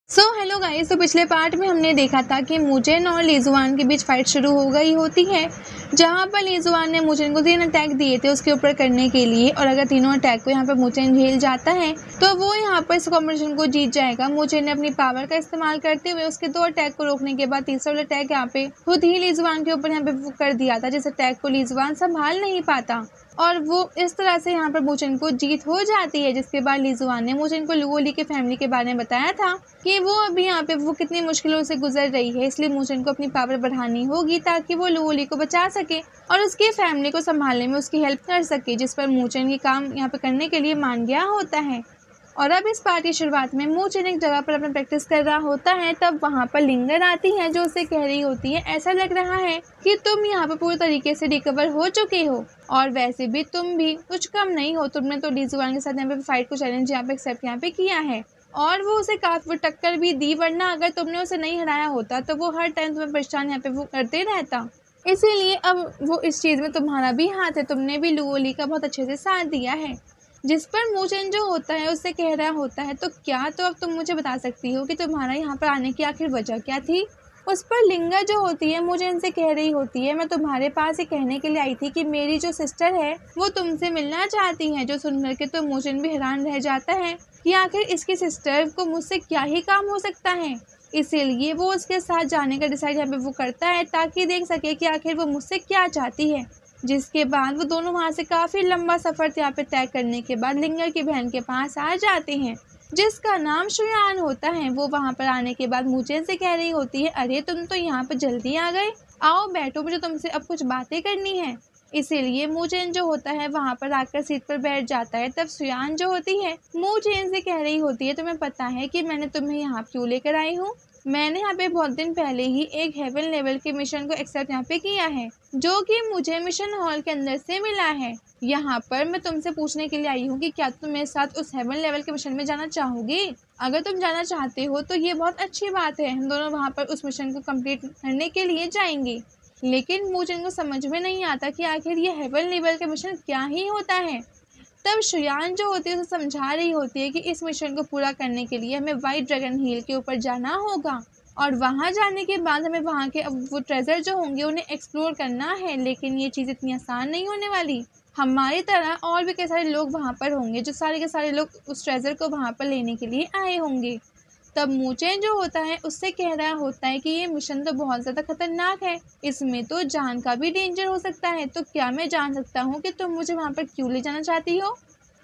Hello guys. तो पिछले part में हमने देखा था कि मूचेन और लीजुआन के बीच फाइट शुरू हो गई होती है, जहां पर लीजुआन ने मूचेन को 3 अटैक दिए थे उसके ऊपर करने के लिए, और अगर तीनों अटैक को यहां पर मूचेन झेल जाता है तो वो यहां पर इस कॉम्पिटिशन को जीत जाएगा। मूचेन ने अपनी पावर का इस्तेमाल करते हुए उसके 2 अटैक को रोकने के बाद तीसरा वाला अटैक यहाँ पे खुद ही लीजुआन के ऊपर यहाँ पे कर दिया था, जिस अटैक को लीजुआन संभाल नहीं पाता और वो इस तरह से यहाँ पर मूचेन को जीत हो जाती है। जिसके बाद लीजुआन ने मूचेन को लुओली के फैमिली के बारे में बताया था कि वो अभी यहाँ पे वो कितनी मुश्किलों से गुजर रही है, इसलिए मूचेन को अपनी पावर बढ़ानी होगी ताकि वो लुओली को बचा सके और उसकी फैमिली को संभालने में उसकी हेल्प कर सके, जिस पर मूचेन ये काम यहाँ पे करने के लिए मान गया होता है। और अब इस पार्ट की शुरुआत में मूचेन एक जगह पर अपना प्रैक्टिस कर रहा होता है, तब वहाँ पर लिंगर आती है जो उसे कह रही होती है, ऐसा लग रहा है कि तुम यहाँ पर पूरी तरीके से रिकवर हो चुके हो और वैसे भी तुम भी कुछ कम नहीं हो। तुमने तो लीजुआन के साथ यहाँ पे फाइट को चैलेंज यहाँ पे एक्सेप्ट यहाँ पे किया है और वो उसे काफी टक्कर भी दी, वरना अगर तुमने उसे नहीं हराया होता तो वो हर टाइम तुम्हें परेशान यहाँ पे वो करते रहता। इसीलिए अब वो इस चीज़ में तुम्हारा भी हाथ है, तुमने भी लुओली का बहुत अच्छे से साथ दिया है। जिस पर मूचेन जो होता है उससे कह रहा होता है, तो क्या तो अब तुम मुझे बता सकती हो कि तुम्हारा यहाँ पर आने की आखिर वजह क्या थी। उस पर लिंगा जो होती है मूचेन से कह रही होती है, मैं तुम्हारे पास ये कहने के लिए आई थी कि मेरी जो सिस्टर है वो तुमसे मिलना चाहती है। जो सुनकर के तो मूचेन भी हैरान रह जाता है कि आखिर इसकी सिस्टर को मुझसे क्या ही काम हो सकता है। इसीलिए वो उसके साथ जाने का डिसाइड यहाँ पे वो करता है ताकि देख सके कि आखिर वो मुझसे क्या चाहती है। जिसके बाद वो दोनों वहाँ से काफ़ी लंबा सफ़र यहाँ पे तय करने के बाद लिंगर की बहन के पास आ जाते हैं, जिसका नाम शुयान होता है। वो वहाँ पर आने के बाद मूचेन से कह रही होती है, अरे तुम तो यहाँ पर जल्दी आ गए, आओ बैठो, मुझे तुमसे अब कुछ बातें करनी है। इसीलिए मूचेन जो होता है वहाँ पर आकर सीट पर बैठ जाता है। तब शुयान जो होती है मूचेन से कह रही होती है, तुम्हें पता है कि मैंने तुम्हें यहाँ क्यों लेकर आई हूँ। मैंने यहाँ पे बहुत दिन पहले ही एक हेवन लेवल के मिशन को एक्सेप्ट यहाँ पे किया है, जो कि मुझे मिशन हॉल के अंदर से मिला है। यहाँ पर मैं तुमसे पूछने के लिए आई हूँ कि क्या तुम मेरे साथ उस हेवन लेवल के मिशन में जाना चाहोगी। अगर तुम जाना चाहते हो तो ये बहुत अच्छी बात है, हम दोनों वहाँ पर उस मिशन को कंप्लीट करने के लिए जाएंगे। लेकिन मूचेन को समझ में नहीं आता कि आखिर ये हेवन लेवल का मिशन क्या ही होता है। तब शुयान जो होती है उसे समझा रही होती है कि इस मिशन को पूरा करने के लिए हमें वाइट ड्रैगन हिल के ऊपर जाना होगा और वहां जाने के बाद हमें वहां के अब वो ट्रेजर जो होंगे उन्हें एक्सप्लोर करना है। लेकिन ये चीज़ इतनी आसान नहीं होने वाली, हमारी तरह और भी कई सारे लोग वहां पर होंगे जो सारे के सारे लोग उस ट्रेजर को वहां पर लेने के लिए आए होंगे। तब मूचेन जो होता है उससे कह रहा होता है कि ये मिशन तो बहुत ज़्यादा खतरनाक है, इसमें तो जान का भी डेंजर हो सकता है, तो क्या मैं जान सकता हूँ कि तुम मुझे वहाँ पर क्यों ले जाना चाहती हो।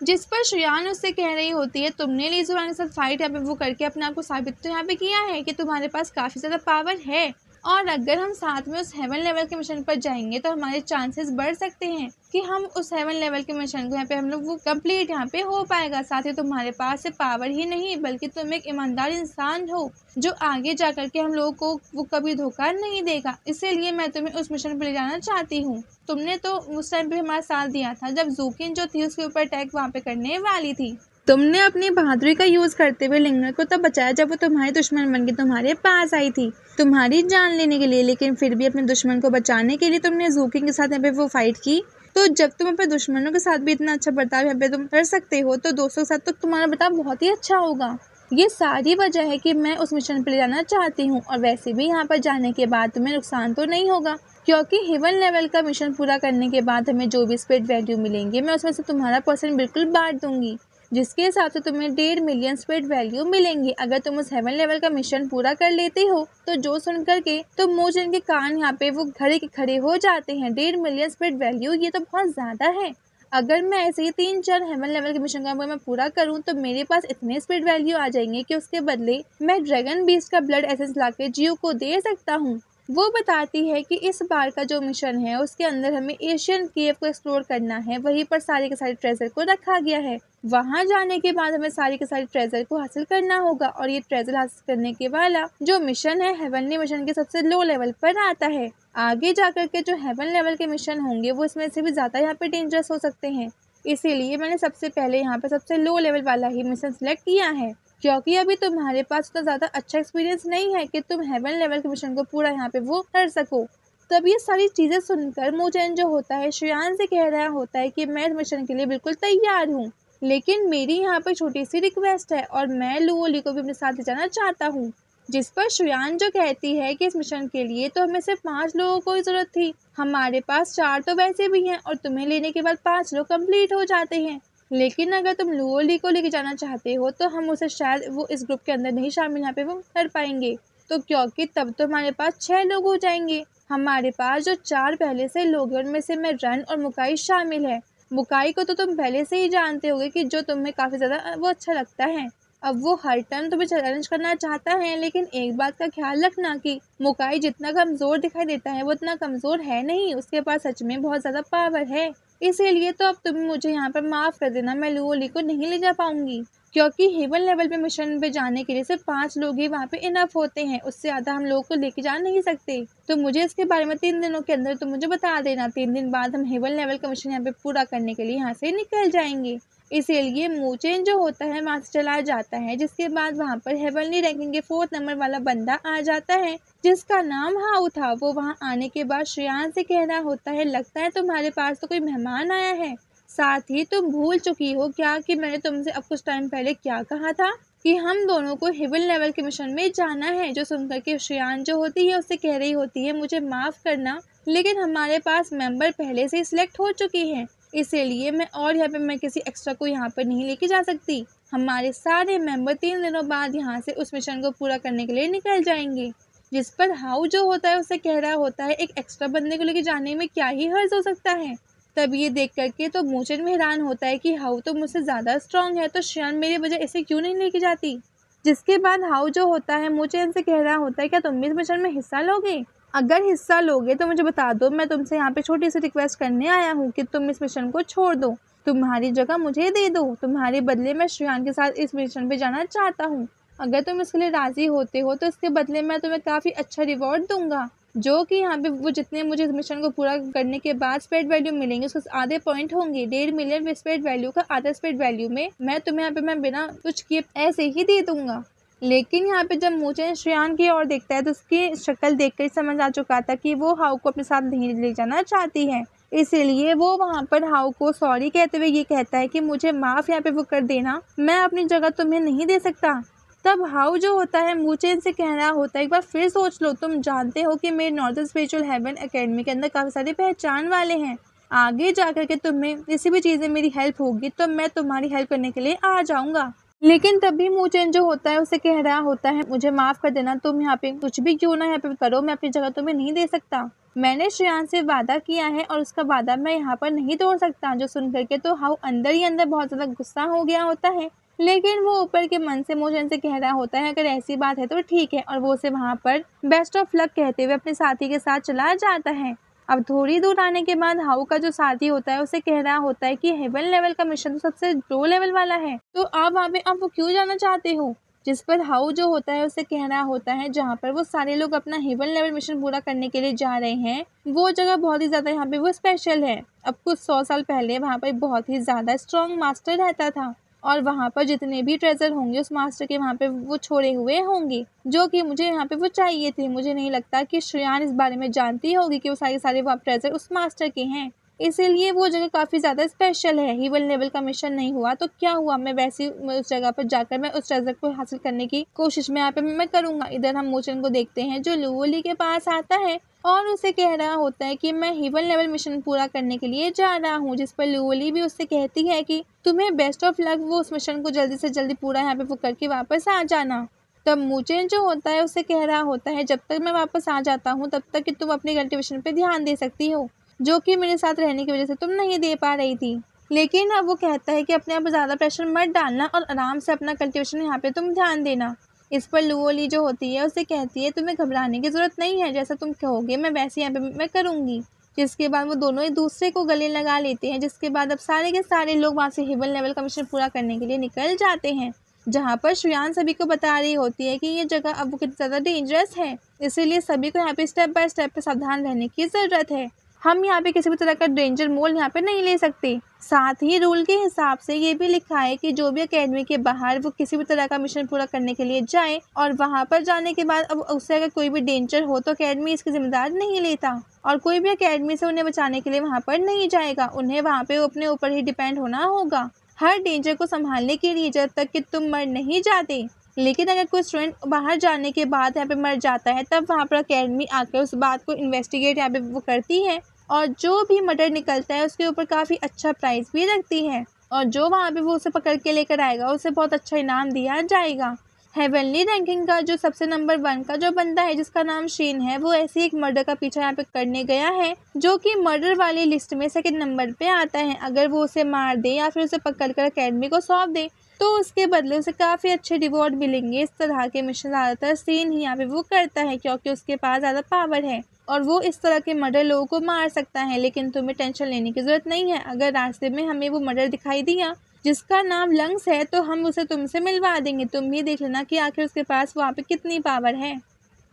जिस पर शुयान उससे कह रही होती है, तुमने लीजुआन के साथ फाइट यहाँ पे वो करके अपने आप को साबित तो यहाँ पे किया है कि तुम्हारे पास काफ़ी ज़्यादा पावर है, और अगर हम साथ में उस हेवन लेवल के मिशन पर जाएंगे तो हमारे चांसेस बढ़ सकते हैं कि हम उस हेवन लेवल के मिशन को यहाँ पे हम लोग वो कंप्लीट यहाँ पे हो पाएगा। साथ ही तुम्हारे पास से पावर ही नहीं बल्कि तुम एक ईमानदार इंसान हो जो आगे जा करके हम लोगों को वो कभी धोखा नहीं देगा, इसीलिए मैं तुम्हें उस मिशन पर ले जाना चाहती हूँ। तुमने तो उस टाइम पे हमारा साथ दिया था जब जूकिन जो थी उसके ऊपर अटैक वहाँ पे करने वाली थी। तुमने अपनी बहादुरी का यूज करते हुए लिंगर को तब बचाया जब वो तुम्हारी दुश्मन बन के तुम्हारे पास आई थी तुम्हारी जान लेने के लिए, लेकिन फिर भी अपने दुश्मन को बचाने के लिए तुमने जूकिन के साथ यहाँ पे वो फाइट की। तो जब तुम अपने दुश्मनों के साथ भी इतना अच्छा बर्ताव यहाँ पे तुम कर सकते हो तो दोस्तों के साथ तो तुम्हारा बर्ताव बहुत ही अच्छा होगा। ये सारी वजह है कि मैं उस मिशन पर ले जाना चाहती हूँ, और वैसे भी यहाँ पर जाने के बाद तुम्हें नुकसान तो नहीं होगा क्योंकि हेवन लेवल का मिशन पूरा करने के बाद हमें जो भी स्पिरिट वैल्यू मिलेंगे मैं उसमें से तुम्हारा % बिल्कुल बांट दूंगी, जिसके हिसाब से तुम्हें 1.5 मिलियन स्पिरिट वैल्यू मिलेंगी अगर तुम उस हेवन लेवल का मिशन पूरा कर लेते हो। तो जो सुन करके तो मूचेन के कान यहाँ पे वो खड़े के खड़े हो जाते हैं। 1.5 मिलियन स्पिरिट वैल्यू ये तो बहुत ज़्यादा है। अगर मैं ऐसे ही 3-4 हेवन लेवल के मिशन का मैं पूरा करूं तो मेरे पास इतने स्पिरिट वैल्यू आ जाएंगे कि उसके बदले मैं ड्रैगन बीस्ट का ब्लड एसेंस लाके जियो को दे सकता हूँ। वो बताती है कि इस बार का जो मिशन है उसके अंदर हमें एशियन केव को एक्सप्लोर करना है, वहीं पर सारे के सारे ट्रेजर को रखा गया है। वहां जाने के बाद हमें सारे के सारे ट्रेजर को हासिल करना होगा, और ये ट्रेजर हासिल करने के वाला जो मिशन है हेवनली मिशन के सबसे लो लेवल पर आता है। आगे जाकर के जो हेवन लेवल के मिशन होंगे वो इसमें से भी ज़्यादा यहाँ पे डेंजरस हो सकते हैं, इसीलिए मैंने सबसे पहले यहाँ पे सबसे लो लेवल वाला ही मिशन सिलेक्ट किया है, क्योंकि अभी तुम्हारे पास उतना ज़्यादा अच्छा एक्सपीरियंस नहीं है कि तुम हेवन लेवल के मिशन को पूरा यहाँ पे वो कर सको। तब ये सारी चीज़ें सुनकर मूचेन जो होता है शुयान से कह रहा होता है कि मैं इस मिशन के लिए बिल्कुल तैयार हूँ, लेकिन मेरी यहाँ पर छोटी सी रिक्वेस्ट है और मैं लुओली को भी अपने साथ ले जाना चाहता हूँ। जिस पर शुयान जो कहती है कि इस मिशन के लिए तो हमें सिर्फ 5 लोगों को ही ज़रूरत थी, हमारे पास 4 तो वैसे भी हैं और तुम्हें लेने के बाद 5 लोग कंप्लीट हो जाते हैं। लेकिन अगर तुम लुओली को लेके जाना चाहते हो तो हम उसे शायद वो इस ग्रुप के अंदर नहीं शामिल यहाँ पे वो कर पाएंगे, तो क्योंकि तब तो हमारे पास 6 लोग हो जाएंगे। हमारे पास जो 4 पहले से लोग हैं उनमें से मैं रन और मुकाई शामिल है। मुकाई को तो तुम पहले से ही जानते होगे कि जो तुम्हें काफ़ी ज़्यादा वो अच्छा लगता है। अब वो हर टाइम तुम्हें चैलेंज करना चाहता है, लेकिन एक बात का ख्याल रखना कि मुकाई जितना कमज़ोर दिखाई देता है वो इतना कमज़ोर है नहीं, उसके पास सच में बहुत ज़्यादा पावर है। इसीलिए तो अब तुम मुझे यहाँ पर माफ़ कर देना, मैं लुओली को नहीं ले जा पाऊंगी, क्योंकि हेवन लेवल पे मिशन पे जाने के लिए सिर्फ 5 लोग ही वहाँ पे इनफ होते हैं, उससे ज़्यादा हम लोगों को लेके जा नहीं सकते। तो मुझे इसके बारे में 3 दिनों के अंदर तुम मुझे बता देना। 3 दिन बाद हम हेवन लेवल का मिशन यहाँ पे पूरा करने के लिए यहाँ से निकल जाएंगे। इसीलिए मूचेन जो होता है वहाँ से चला जाता है, जिसके बाद वहाँ पर हेवनली रैंकिंग के 4th नंबर वाला बंदा आ जाता है जिसका नाम हाउ था। वो वहाँ आने के बाद श्रेयान से कह रहा होता है, लगता है तुम्हारे पास तो कोई मेहमान आया है। साथ ही तुम भूल चुकी हो क्या कि मैंने तुमसे अब कुछ टाइम पहले क्या कहा था कि हम दोनों को हेवन लेवल के मिशन में जाना है। जो सुनकर के श्रेयान जो होती है उससे कह रही होती है, मुझे माफ़ करना लेकिन हमारे पास मेंबर पहले से सिलेक्ट हो चुकी है, इसीलिए मैं किसी एक्स्ट्रा को यहाँ पर नहीं लेके जा सकती। हमारे सारे मेंबर 3 दिनों बाद यहाँ से उस मिशन को पूरा करने के लिए निकल जाएंगे। जिस पर हाउ जो होता है उससे कह रहा होता है, एक एक्स्ट्रा बंदे को लेके जाने में क्या ही हर्ज हो सकता है। तब ये देख करके तो मूचेन में हैरान होता है कि हाउ तो मुझसे ज़्यादा स्ट्रांग है, तो श्रेयान मेरी वजह इसे क्यों नहीं लेके जाती। जिसके बाद हाउ जो होता है मूचेन से कह रहा होता है, क्या तुम भी इस मिशन में हिस्सा लोगे? अगर हिस्सा लोगे तो मुझे बता दो, मैं तुमसे यहाँ पे छोटी सी रिक्वेस्ट करने आया हूँ कि तुम इस मिशन को छोड़ दो, तुम्हारी जगह मुझे दे दो, तुम्हारे बदले मैं श्रेयान के साथ इस मिशन पे जाना चाहता हूँ। अगर तुम इसके लिए राज़ी होते हो तो इसके बदले मैं तुम्हें काफ़ी अच्छा रिवॉर्ड दूंगा, जो कि यहाँ पे वो जितने मुझे इस मिशन को पूरा करने के बाद स्पेड वैल्यू मिलेंगे उसके आधे पॉइंट होंगे। 1.5 मिलियन स्पेड वैल्यू का आधा स्पेड वैल्यू में मैं तुम्हें यहाँ पे मैं बिना कुछ किए ऐसे ही दे दूंगा। लेकिन यहाँ पे जब मूचेन श्रेयान की ओर देखता है तो उसकी शक्ल देखकर समझ आ चुका था कि वो हाउ को अपने साथ नहीं ले जाना चाहती है। इसीलिए वो वहाँ पर हाउ को सॉरी कहते हुए ये कहता है कि मुझे माफ़ यहाँ पे वो कर देना, मैं अपनी जगह तुम्हें नहीं दे सकता। तब हाउ जो होता है मूचेन से कह रहा होता है, एक बार फिर सोच लो, तुम जानते हो कि मेरे नॉर्दर्न स्पिरिचुअल हेवन एकेडमी के अंदर काफ़ी सारे पहचान वाले हैं, आगे जाकर के तुम्हें किसी भी चीज़ में मेरी हेल्प होगी तो मैं तुम्हारी हेल्प करने के लिए आ जाऊँगा। लेकिन तभी मूचेन जो होता है उसे कह रहा होता है, मुझे माफ़ कर देना, तुम यहाँ पे कुछ भी क्यों ना यहाँ पे करो, मैं अपनी जगह तुम्हें नहीं दे सकता। मैंने श्रेयान से वादा किया है और उसका वादा मैं यहाँ पर नहीं तोड़ सकता। जो सुन करके तो हाउ अंदर ही अंदर बहुत ज़्यादा गुस्सा हो गया होता है, लेकिन वो ऊपर के मन से मूचेन से कह रहा होता है, अगर ऐसी बात है तो ठीक है, और वो उसे वहाँ पर बेस्ट ऑफ लक कहते हुए अपने साथी के साथ चला जाता है। अब थोड़ी दूर आने के बाद हाउ का जो साथी होता है उसे कह रहा होता है कि हेवन लेवल का मिशन तो सबसे लो लेवल वाला है, तो आप वहाँ पे आप वो क्यों जाना चाहते हो। जिस पर हाउ जो होता है उसे कह रहा होता है, जहाँ पर वो सारे लोग अपना हेवन लेवल मिशन पूरा करने के लिए जा रहे हैं वो जगह बहुत ही ज़्यादा यहाँ पे वो स्पेशल है। अब कुछ 100 साल पहले वहाँ पर बहुत ही ज़्यादा स्ट्रॉन्ग मास्टर रहता था और वहाँ पर जितने भी ट्रेजर होंगे उस मास्टर के वहाँ पे वो छोड़े हुए होंगे, जो कि मुझे यहाँ पे वो चाहिए थे। मुझे नहीं लगता कि श्रेयान इस बारे में जानती होगी कि वो सारे वो ट्रेजर उस मास्टर के हैं, इसीलिए वो जगह काफ़ी ज़्यादा स्पेशल है। हेवन लेवल का मिशन नहीं हुआ तो क्या हुआ, मैं वैसे उस जगह पर जाकर मैं उस ट्रेजर को हासिल करने की कोशिश में यहाँ पे मैं करूँगा। इधर हम मूचेन को देखते हैं जो लुओली के पास आता है और उसे कह रहा होता है कि मैं हेवन लेवल मिशन पूरा करने के लिए जा रहा हूँ। जिस पर लुओली भी उससे कहती है कि तुम्हें बेस्ट ऑफ लक, वो उस मिशन को जल्दी से जल्दी पूरा यहाँ पे वो करके वापस आ जाना। तब मूचेन जो होता है उसे कह रहा होता है, जब तक मैं वापस आ जाता हूँ तब तक कि तुम अपने कल्टिवेशन पे ध्यान दे सकती हो, जो कि मेरे साथ रहने की वजह से तुम नहीं दे पा रही थी। लेकिन अब वो कहता है कि अपने आप ज़्यादा प्रेशर मत डालना और आराम से अपना कल्टिवेशन यहाँ पे तुम ध्यान देना। इस पर लुओली जो होती है उसे कहती है, तुम्हें घबराने की ज़रूरत नहीं है, जैसा तुम कहोगे मैं वैसे यहाँ पे मैं करूँगी। जिसके बाद वो दोनों एक दूसरे को गले लगा लेते हैं। जिसके बाद अब सारे के सारे लोग वहाँ से हेवन लेवल का मिशन पूरा करने के लिए निकल जाते हैं, जहाँ पर श्रेयान सभी को बता रही होती है कि ये जगह अब वो कितनी ज़्यादा डेंजरस है, इसीलिए सभी को यहाँ पे स्टेप बाय स्टेप पे सावधान रहने की ज़रूरत है। हम यहाँ पे किसी भी तरह का डेंजर मोल यहाँ पे नहीं ले सकते। साथ ही रूल के हिसाब से ये भी लिखा है कि जो भी एकेडमी के बाहर वो किसी भी तरह का मिशन पूरा करने के लिए जाए और वहाँ पर जाने के बाद अब उससे अगर कोई भी डेंजर हो तो एकेडमी इसकी जिम्मेदार नहीं लेता और कोई भी एकेडमी से उन्हें बचाने के लिए वहाँ पर नहीं जाएगा। उन्हें वहाँ पे अपने ऊपर ही डिपेंड होना होगा। हर डेंजर को संभालने के लिए जब तक कि तुम मर नहीं जाते। लेकिन अगर कोई स्टूडेंट बाहर जाने के बाद यहाँ पे मर जाता है, तब वहाँ पर अकेडमी आकर उस बात को इन्वेस्टिगेट यहाँ पे वो करती है और जो भी मर्डर निकलता है उसके ऊपर काफ़ी अच्छा प्राइज़ भी रखती है और जो वहाँ पे वो उसे पकड़ के लेकर आएगा उसे बहुत अच्छा इनाम दिया जाएगा। हेवनली रैंकिंग का जो सबसे नंबर 1 का जो बंदा है जिसका नाम शेन है, वो ऐसे ही एक मर्डर का पीछा यहाँ पे करने गया है जो कि मर्डर वाली लिस्ट में सेकंड नंबर पे आता है। अगर वो उसे मार दे या फिर उसे पकड़कर अकेडमी को सौंप दे तो उसके बदले उसे काफ़ी अच्छे रिवॉर्ड मिलेंगे। इस तरह के मिशन ज़्यादातर शेन ही यहाँ पे वो करता है क्योंकि उसके पास ज़्यादा पावर है और वो इस तरह के मर्डर लोगों को मार सकता है। लेकिन तुम्हें टेंशन लेने की ज़रूरत नहीं है। अगर रास्ते में हमें वो मर्डर दिखाई दिया जिसका नाम लंग्स है तो हम उसे तुमसे मिलवा देंगे। तुम भी देख लेना कि आखिर उसके पास वहाँ पे कितनी पावर है।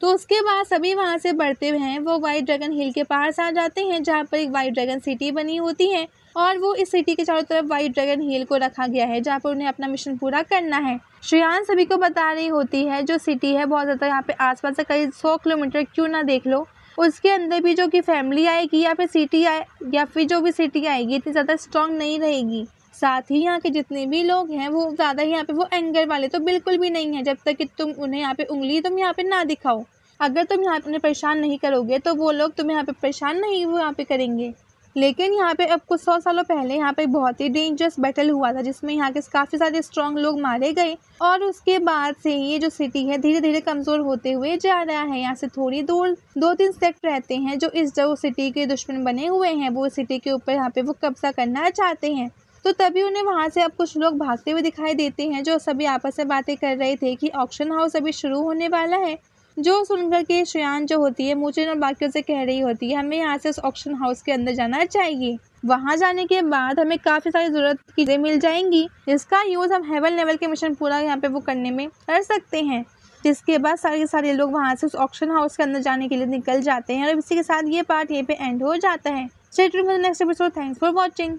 तो उसके बाद सभी वहाँ से बढ़ते हुए वो वाइट ड्रैगन हिल के पास आ जाते हैं जहाँ पर एक वाइट ड्रैगन सिटी बनी होती है और वो इस सिटी के चारों तरफ वाइट ड्रैगन हिल को रखा गया है जहाँ पर उन्हें अपना मिशन पूरा करना है। श्रेयान सभी को बता रही होती है जो सिटी है बहुत ज़्यादा यहाँ पे आसपास से करीब 100 किलोमीटर क्यों ना देख लो, उसके अंदर भी जो कि फैमिली आएगी या फिर सिटी या फिर जो भी सिटी आएगी इतनी ज़्यादा स्ट्रांग नहीं रहेगी। साथ ही यहाँ के जितने भी लोग हैं वो ज़्यादा यहाँ पे वो एंगर वाले तो बिल्कुल भी नहीं है जब तक कि तुम उन्हें यहाँ पे उंगली तुम यहाँ पे ना दिखाओ। अगर तुम यहाँ पे उन्हें परेशान नहीं करोगे तो वो लोग तुम्हें यहाँ पे परेशान नहीं वो यहाँ पे करेंगे। लेकिन यहाँ पे अब कुछ 100 सालों पहले यहाँ पे बहुत ही डेंजरस बैटल हुआ था जिसमें यहाँ के काफ़ी सारे स्ट्रॉन्ग लोग मारे गए और उसके बाद से ये जो सिटी है धीरे धीरे कमज़ोर होते हुए जा रहा है। यहाँ से थोड़ी दूर 2-3 सेक्ट रहते हैं जो सिटी के दुश्मन बने हुए हैं, वो सिटी के ऊपर यहाँ पे वो कब्जा करना चाहते हैं। तो तभी उन्हें वहाँ से अब कुछ लोग भागते हुए दिखाई देते हैं जो सभी आपस में बातें कर रहे थे कि ऑक्शन हाउस अभी शुरू होने वाला है। जो सुनकर के श्रेयान जो होती है मुझे और बाकियों से कह रही होती है हमें यहाँ से उस ऑक्शन हाउस के अंदर जाना चाहिए। वहाँ जाने के बाद हमें काफ़ी सारी ज़रूरत की चीज़ें मिल जाएंगी जिसका यूज़ हम हेवन लेवल के मिशन पूरा यहाँ पे वो करने में कर सकते हैं। जिसके बाद सारे लोग वहाँ से उस ऑक्शन हाउस के अंदर जाने के लिए निकल जाते हैं और इसी के साथ ये पार्ट यहीं पे एंड हो जाता है। Stay tuned for the next episode. Thanks for watching.